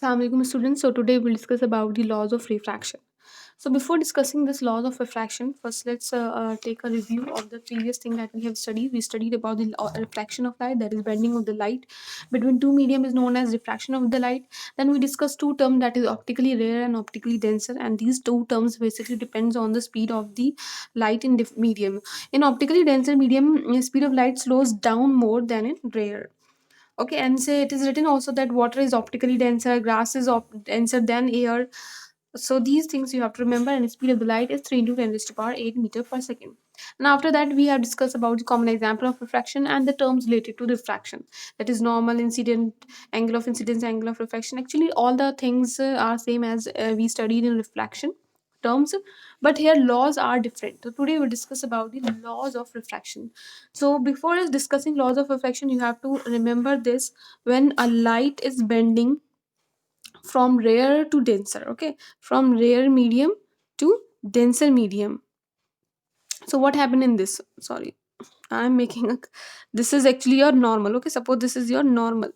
Assalamu alaikum students. So today we'll discuss about the laws of refraction. So before discussing this laws of refraction, first let's take a review of the previous thing that we have studied. We studied about the reflection of light, that is bending of the light between two medium is known as refraction of the light. Then we discussed two terms, that is optically rare and optically denser, and these two terms basically depends on the speed of the light in medium. In optically denser medium, speed of light slows down more than in rare. Okay, and say it is written also that water is optically denser, grass is denser than air. So these things you have to remember, and the speed of the light is 3 into 10 raised to power 8 meter per second. And after that, we have discussed about the common example of refraction and the terms related to refraction. That is normal, incident, angle of incidence, angle of refraction. Actually, all the things are same as we studied in reflection terms, but here laws are different. So today we'll discuss about the laws of refraction. So before us discussing laws of refraction, you have to remember this: when a light is bending from rare to denser, okay, from rare medium to denser medium. So what happened in this? Sorry, I'm making a. This is actually your normal. Okay, suppose this is your normal.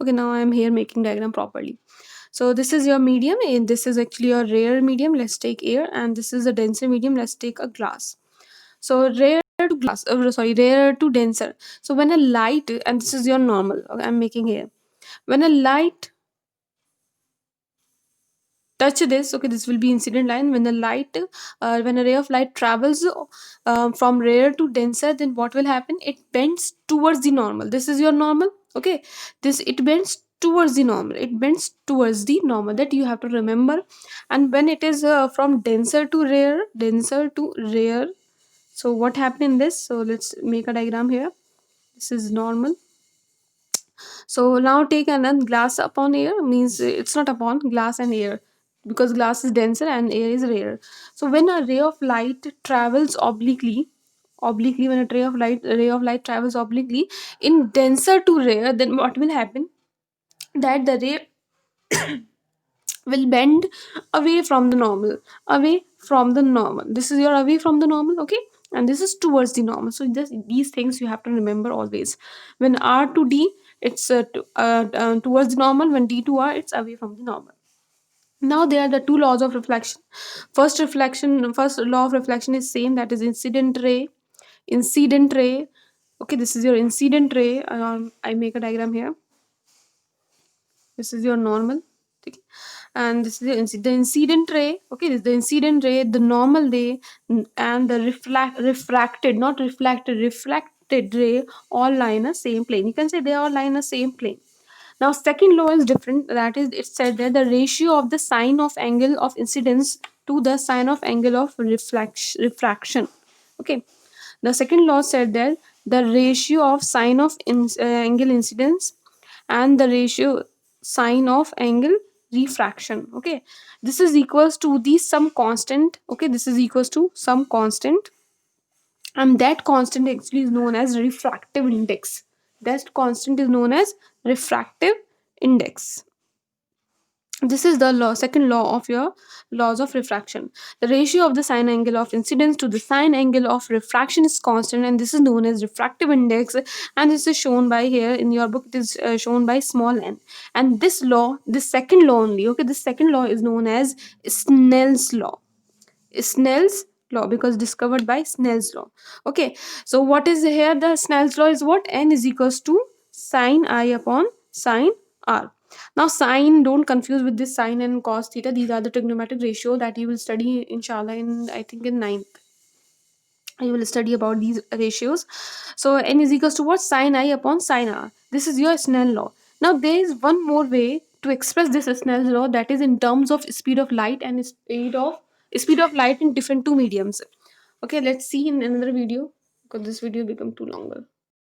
Okay, now I'm here making diagram properly. So this is your medium, and this is actually your rare medium. Let's take air, and this is a denser medium. Let's take a glass. So rare to glass, rare to denser. So when a light, and this is your normal, okay, I'm making here. When a light touch this, okay, this will be incident line. When the light, when a ray of light travels from rare to denser, then what will happen? It bends towards the normal. This is your normal, okay. This it bends towards the normal. It bends towards the normal. That you have to remember. And when it is from denser to rare, denser to rare. So what happened in this? So let's make a diagram here. This is normal. So now take another glass upon air, means it's not upon glass and air, because glass is denser and air is rare. So when a ray of light travels obliquely, when a ray of light travels obliquely in denser to rare, then what will happen? That the ray will bend away from the normal, away from the normal. This is your away from the normal, okay, and this is towards the normal. So these things you have to remember always. When r to d, it's towards the normal. When d to r, it's away from the normal. Now there are the two laws of reflection. First law of reflection is same, that is incident ray. Okay, this is your incident ray. I make a diagram here. This is your normal, okay, and this is the incident ray. Okay, this is the incident ray, the normal ray, and the refracted, not reflected, reflected ray, all lie in a same plane. You can say they all lie in a same plane. Now second law is different. That is, it said that the ratio of the sine of angle of incidence to the sine of angle of refraction. Okay, the second law said that the ratio of sine of angle incidence and the ratio sine of angle refraction, okay, this is equals to the some constant. Okay, this is equals to some constant, and that constant actually is known as refractive index. That constant is known as refractive index. This is the second law of your laws of refraction. The ratio of the sine angle of incidence to the sine angle of refraction is constant, and this is known as refractive index. And this is shown by here in your book. It is shown by small n. And this law, this second law only. Okay, this second law is known as Snell's law. Snell's law, because discovered by Snell's law. Okay, so what is here? The Snell's law is what? N is equals to sine I upon sine R. Now sine, don't confuse with this sine and cos theta. These are the trigonometric ratio that you will study inshallah in, I think, in ninth. You will study about these ratios. So n is equals to what? Sine I upon sine R. This is your Snell law. Now there is one more way to express this Snell's law, that is in terms of speed of light and speed of light in different two mediums. Okay, let's see in another video, because this video become too longer.